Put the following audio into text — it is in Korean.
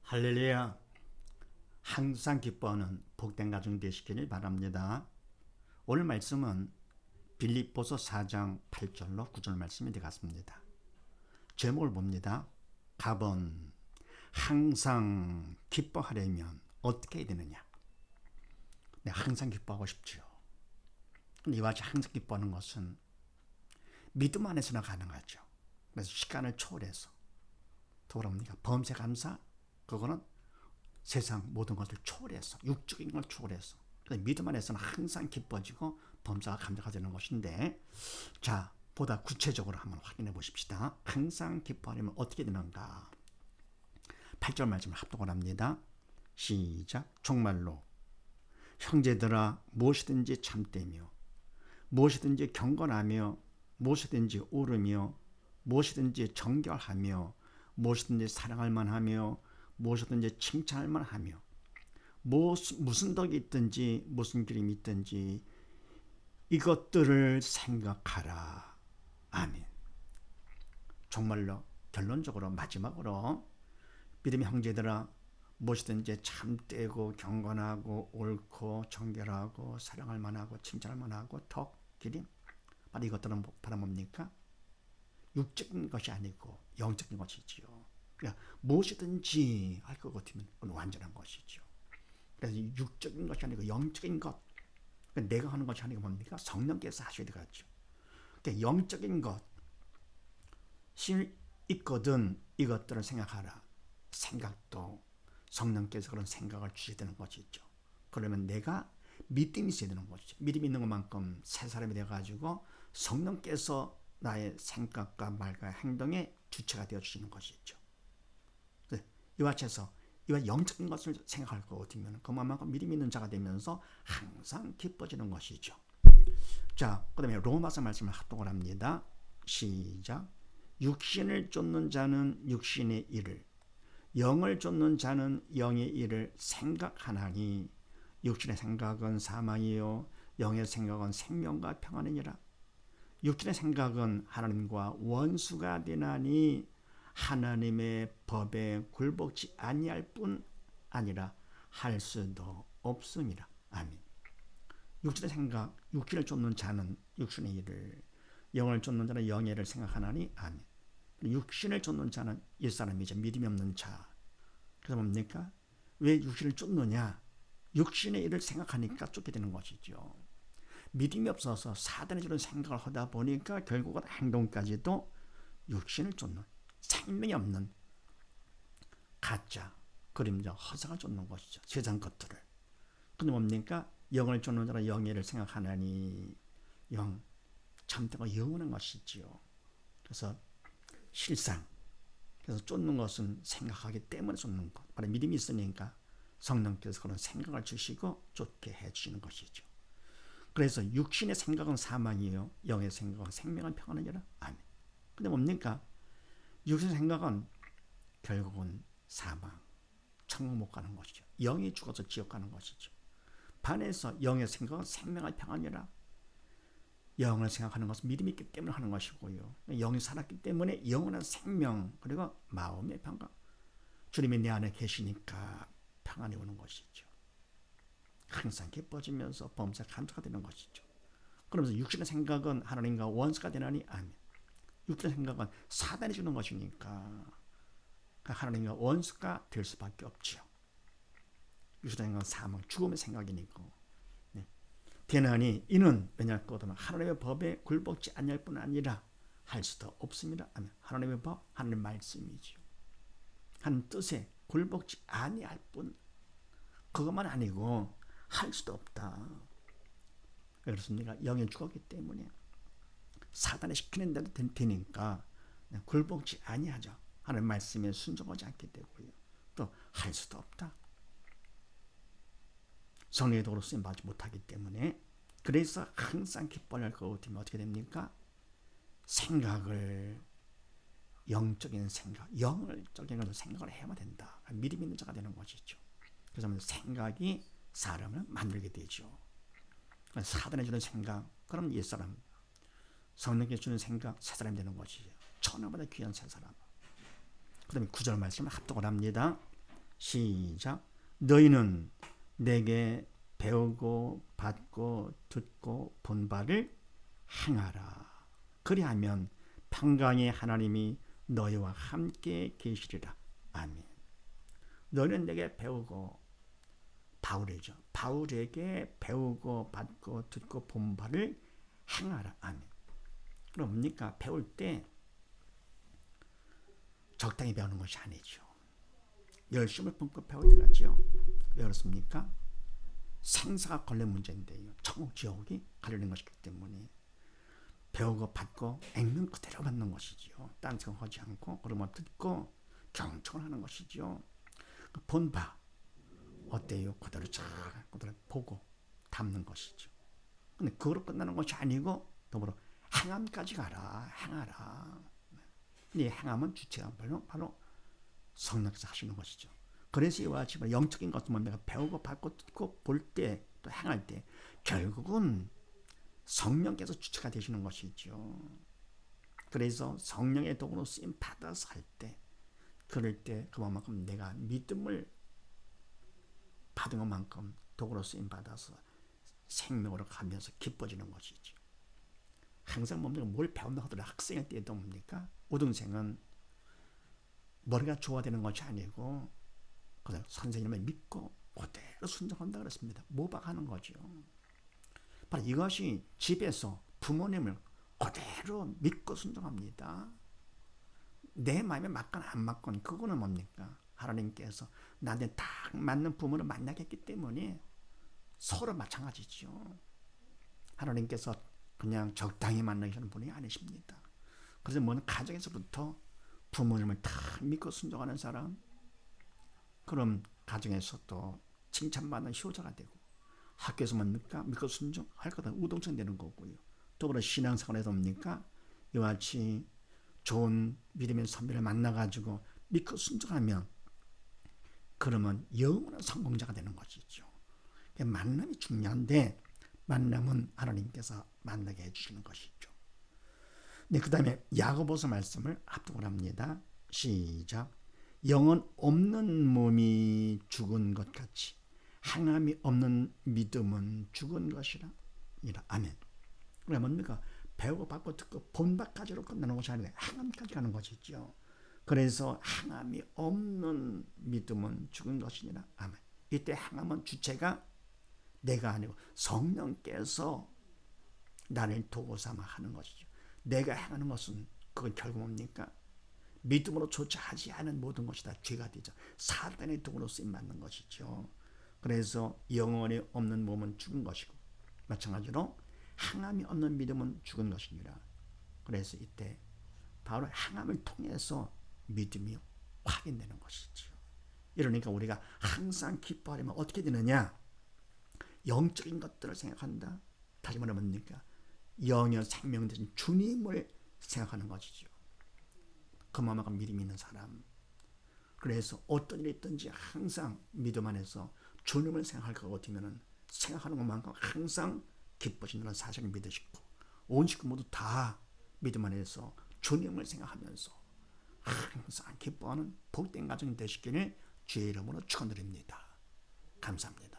할렐루야. 항상 기뻐하는 복된 가정 되시기를 바랍니다. 오늘 말씀은 빌립보서 4장 8절로 9절 말씀이 되겠습니다. 제목을 봅니다. 갑은 항상 기뻐하려면 어떻게 해야 되느냐. 네, 항상 기뻐하고 싶죠. 근데 이와 같이 항상 기뻐하는 것은 믿음 안에서나 가능하죠. 그래서 시간을 초월해서 더불어니까 범세 감사, 그거는 세상 모든 것을 초월해서, 육적인 걸 초월해서 믿음 안에서는 항상 기뻐지고 범사가 감사가 되는 것인데, 자, 보다 구체적으로 한번 확인해 보십시다. 항상 기뻐하려면 어떻게 되는가. 8절 말씀을 합독을 합니다. 시작. 정말로 형제들아, 무엇이든지 참되며 무엇이든지 경건하며 무엇이든지 옳으며 무엇이든지 정결하며 무엇이든지 사랑할 만하며 무엇이든지 칭찬할 만하며 무슨 덕이 있든지 무슨 기름이 있든지 이것들을 생각하라. 아멘. 정말로 결론적으로 마지막으로 믿음의 형제들아, 무엇이든지 참되고 경건하고 옳고 정결하고 사랑할 만하고 칭찬할 만하고 덕, 기름, 바로 이것들은 바로 뭡니까? 육적인 것이 아니고 영적인 것이지요. 그러니까 무엇이든지 할 것 같으면 그건 완전한 것이죠. 그래서 육적인 것이 아니고 영적인 것, 그러니까 내가 하는 것이 아니고 뭡니까? 성령께서 하셔야 되겠죠. 그러니까 영적인 것이 있거든 이것들을 생각하라. 생각도 성령께서 그런 생각을 주셔야 되는 것이죠. 그러면 내가 믿음이 있어야 되는 것이죠. 믿음이 있는 것만큼 새 사람이 되어가지고 성령께서 나의 생각과 말과 행동의 주체가 되어주시는 것이죠. 이와 같이 해서 이와 영적인 것을 생각할 것 같으면 그만큼 믿음 있는 자가 되면서 항상 기뻐지는 것이죠. 자, 그 다음에 로마서 말씀을 합독을 합니다. 시작. 육신을 쫓는 자는 육신의 일을, 영을 쫓는 자는 영의 일을 생각하나니 육신의 생각은 사망이요 영의 생각은 생명과 평안이니라. 육신의 생각은 하나님과 원수가 되나니 하나님의 법에 굴복지 아니할 뿐 아니라 할 수도 없음이라. 아멘. 육신의 생각, 육신을 쫓는 자는 육신의 일을, 영을 쫓는 자는 영의 일을 생각하나니. 아멘. 육신을 쫓는 자는 옛사람이죠. 믿음이 없는 자. 그래서 뭡니까? 왜 육신을 쫓느냐? 육신의 일을 생각하니까 쫓게 되는 것이죠. 믿음이 없어서 사단이 주는 생각을 하다 보니까 결국은 행동까지도 육신을 쫓는, 생명이 없는 가짜, 그림자, 허상을 쫓는 것이죠. 세상 것들을. 근데 뭡니까? 영을 쫓는 자는 영의 일을 생각하나니, 영, 참되고 영원한 것이지요. 그래서 실상, 그래서 쫓는 것은 생각하기 때문에 쫓는 것. 바로 믿음이 있으니까 성령께서 그런 생각을 주시고 쫓게 해주시는 것이죠. 그래서 육신의 생각은 사망이에요. 영의 생각은 생명은 평안이라. 아멘. 근데 뭡니까? 육신의 생각은 결국은 사망, 천국 못 가는 것이죠. 영이 죽어서 지옥 가는 것이죠. 반해서 영의 생각은 생명의 평안이라. 영을 생각하는 것은 믿음이 있기 때문에 하는 것이고요. 영이 살았기 때문에 영원한 생명, 그리고 마음의 평강. 주님이 내 안에 계시니까 평안이 오는 것이죠. 항상 기뻐지면서 범사 감사가 되는 것이죠. 그러면서 육신의 생각은 하나님과 원수가 되나니. 아멘. 육신의 생각은 사단이 주는 것이니까 하나님과 원수가 될 수밖에 없지요. 육신의 생각은 사망, 죽음의 생각이니까. 네. 되나니 이는 왜냐하면 하나님의 법에 굴복지 아니할 뿐 아니라 할 수도 없습니다. 아멘. 하나님의 법, 하나님의 말씀이지요. 하나님 뜻에 굴복지 아니할 뿐, 그것만 아니고 할 수도 없다. 그렇습니까? 영이 죽었기 때문에 사단이 시키는 대로 되니까 굴복지 아니하죠. 하나님 말씀에 순종하지 않게 되고요. 또 할 수도 없다. 성령의 도로 쓰임 받지 못하기 때문에. 그래서 항상 기뻐할 것 같으면 어떻게 됩니까? 생각을, 영적인 생각, 영적인 것을 생각을 해야만 된다. 믿음 있는 자가 되는 것이죠. 그래서 생각이 사람을 만들게 되죠. 사단이 주는 생각, 그럼 옛사람, 성령께 주는 생각, 새 사람이 되는 것이죠. 천하보다 귀한 새 사람. 그 다음에 9절 말씀을 합독을 합니다. 시작. 너희는 내게 배우고 받고 듣고 본 바를 행하라. 그리하면 평강의 하나님이 너희와 함께 계시리라. 아멘. 너희는 내게 배우고, 바울이죠. 바울에게 배우고 받고 듣고 본 바를 행하라. 아멘. 그럼 뭡니까? 배울 때 적당히 배우는 것이 아니죠. 열심을 품고 배워야 되겠죠. 왜 그렇습니까? 생사가 걸린 문제인데요. 천국 지옥이 가려는 것이기 때문에 배우고 받고 액면 그대로 받는 것이죠. 딴 생각하지 않고 그러면 듣고 경청을 하는 것이죠. 본 바 어때요? 그대로 잘 그대로 보고 담는 것이죠. 근데 그거로 끝나는 것이 아니고 더불어 행함까지 가라. 행하라. 이 행함은 주체가 바로 성령께서 하시는 것이죠. 그래서 이와 같이 영적인 것은 내가 배우고 받고 듣고 볼 때 또 행할 때 결국은 성령께서 주체가 되시는 것이죠. 그래서 성령의 도구로 쓰임 받아서 할 때, 그럴 때 그만큼 내가 믿음을 받은 것만큼 도구로 쓰임 받아서 생명으로 가면서 기뻐지는 것이죠. 항상 뭡니까? 뭘 배운다 하더라도 학생일 때도 뭡니까? 우등생은 머리가 좋아되는 것이 아니고 그냥 선생님을 믿고 그대로 순종한다 그랬습니다. 모방하는 거죠. 바로 이것이 집에서 부모님을 그대로 믿고 순종합니다. 내 마음에 맞건 안 맞건 그거는 뭡니까? 하나님께서 나한테 딱 맞는 부모를 만나게 했기 때문에 서로 마찬가지죠. 하나님께서 그냥 적당히 만나시는 분이 아니십니다. 그래서 뭔 가정에서부터 부모님을 다 믿고 순종하는 사람, 그럼 가정에서 또 칭찬받는 효자가 되고, 학교에서만 믿고 순종할 거다 우동성 되는 거고요. 또 신앙생활에서 뭡니까? 이와 같이 좋은 믿음의 선배를 만나가지고 믿고 순종하면 그러면 영원한 성공자가 되는 것이죠. 만남이 중요한데 만남은 하나님께서 만나게 해주시는 것이죠. 네, 그 다음에 야고보서 말씀을 합독을 합니다. 시작. 영은 없는 몸이 죽은 것 같이 행함이 없는 믿음은 죽은 것이라. 아멘. 그래 뭡니까? 배우고 받고 듣고 본받까지로 끝나는 것이 아니라 행함까지 가는 것이죠. 그래서 행함이 없는 믿음은 죽은 것이니라. 아멘. 이때 행함은 주체가 내가 아니고 성령께서 나를 도구 삼아 하는 것이죠. 내가 행하는 것은 그건 결국 뭡니까? 믿음으로 조차하지 않은 모든 것이 다 죄가 되죠. 사단의 도구로 쓰임받는 것이죠. 그래서 영원히 없는 몸은 죽은 것이고 마찬가지로 행함이 없는 믿음은 죽은 것이니라. 그래서 이때 바로 행함을 통해서 믿음이 확인되는 것이죠. 이러니까 우리가 항상 기뻐하려면 어떻게 되느냐? 영적인 것들을 생각한다. 다시 말하면 뭡니까? 영의 생명 되신 주님을 생각하는 것이죠. 그만큼 믿음이 있는 사람. 그래서 어떤 일이 있든지 항상 믿음 안에서 주님을 생각할 것 같으면 생각하는 것만큼 항상 기뻐지는 사실을 믿으시고 온 식구 모두 다 믿음 안에서 주님을 생각하면서 항상 기뻐하는 복된 가정이 되시기를 주의 이름으로 축원드립니다. 감사합니다.